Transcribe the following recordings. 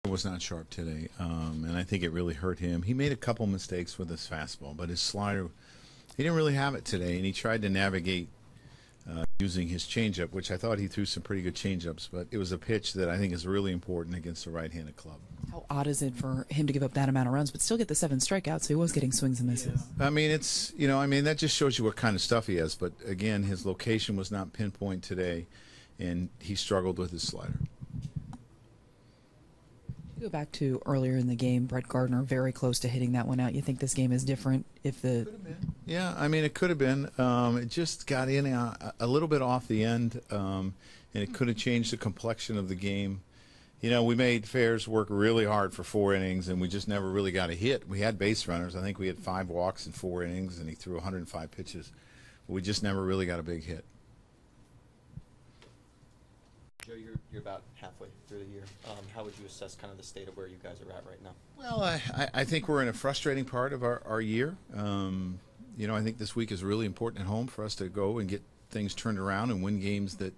Was not sharp today, and I think it really hurt him. He made a couple mistakes with his fastball, but his slider, he didn't really have it today, and he tried to navigate using his changeup, which I thought he threw some pretty good changeups, but it was a pitch that I think is really important against a right-handed club. How odd is it for him to give up that amount of runs, but still get the 7 strikeouts? So he was getting swings and misses. Yeah. I mean, that just shows you what kind of stuff he has. But again, his location was not pinpoint today, and he struggled with his slider. Go back to earlier in the game, Brett Gardner very close to hitting that one out. You think this game is different if the... Could have been. Yeah, I mean, it could have been. It just got in a little bit off the end, and it could have changed the complexion of the game. You know, we made Fairs work really hard for 4 innings, and we just never really got a hit. We had base runners. I think we had 5 walks in 4 innings, and he threw 105 pitches. But we just never really got a big hit. Joe, you're about halfway through the year. How would you assess kind of the state of where you guys are at right now? Well, I think we're in a frustrating part of our year. You know, I think this week is really important at home for us to go and get things turned around and win games that,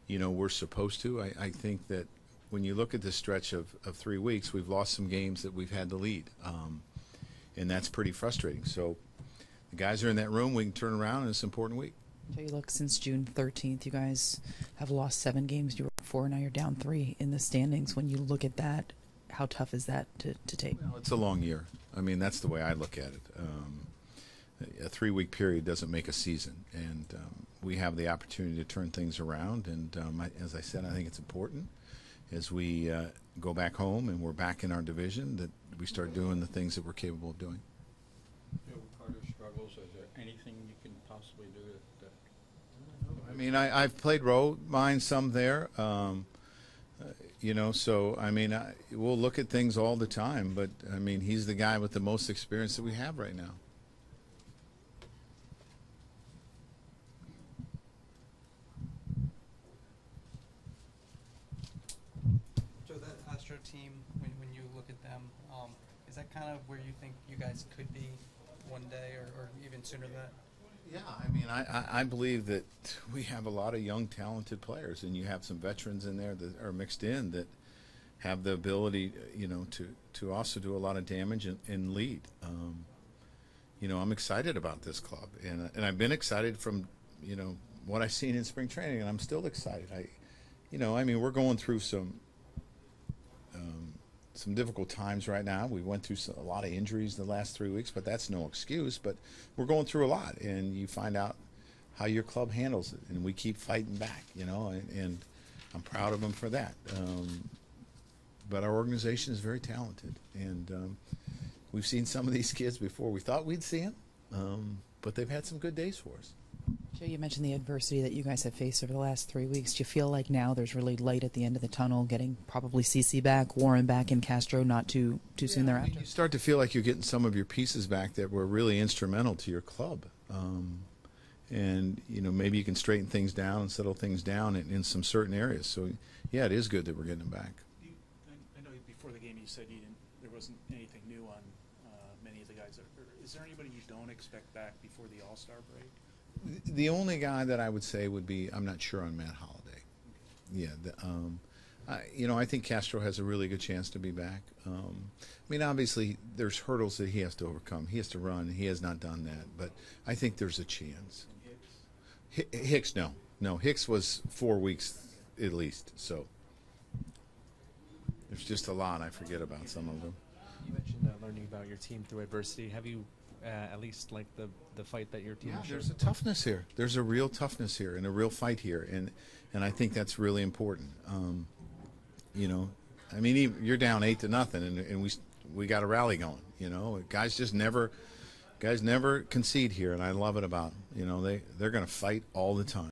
you know, we're supposed to. I think that when you look at this stretch of 3 weeks, we've lost some games that we've had to lead, and that's pretty frustrating. So the guys are in that room. We can turn around, and it's an important week. So you look, since June 13th, you guys have lost 7 games. You were 4, now you're down 3 in the standings. When you look at that, how tough is that to take? Well, it's a long year. I mean, that's the way I look at it. A 3-week period doesn't make a season, and we have the opportunity to turn things around. And as I said, I think it's important as we go back home and we're back in our division that we start doing the things that we're capable of doing. Joe, Carter struggles. Is there anything you can possibly do that? I mean, I've played road mine some there, you know, so, I mean, we'll look at things all the time, but, I mean, he's the guy with the most experience that we have right now. So that Astro team, when you look at them, is that kind of where you think you guys could be one day or even sooner than that? Yeah, I mean, I believe that we have a lot of young, talented players, and you have some veterans in there that are mixed in that have the ability, you know, to also do a lot of damage and lead. You know, I'm excited about this club, and I've been excited from, you know, what I've seen in spring training, and I'm still excited. You know, I mean, we're going through some difficult times right now. We went through a lot of injuries the last 3 weeks, but that's no excuse. But we're going through a lot, and you find out how your club handles it, and we keep fighting back, you know, and I'm proud of them for that. But our organization is very talented, and we've seen some of these kids before we thought we'd see them, but they've had some good days for us. Joe, you mentioned the adversity that you guys have faced over the last 3 weeks. Do you feel like now there's really light at the end of the tunnel, getting probably CC back, Warren back, and Castro not too soon thereafter? I mean, you start to feel like you're getting some of your pieces back that were really instrumental to your club. And, you know, maybe you can straighten things down and settle things down in some certain areas. So, yeah, it is good that we're getting them back. I know before the game you said there wasn't anything new on many of the guys. Is there anybody you don't expect back before the All-Star break? The only guy that I would say would be, I'm not sure on Matt Holliday. Yeah, you know, I think Castro has a really good chance to be back. I mean, obviously, there's hurdles that he has to overcome. He has to run. He has not done that, but I think there's a chance. Hicks, no. Hicks was 4 weeks at least, so there's just a lot I forget about some of them. You mentioned learning about your team through adversity. Have you at least like the fight that your team has there's a toughness here. There's a real toughness here and a real fight here, and I think that's really important. You know, I mean, you're down 8-0, and we got a rally going. You know, guys never concede here, and I love it about them. You know, they're going to fight all the time.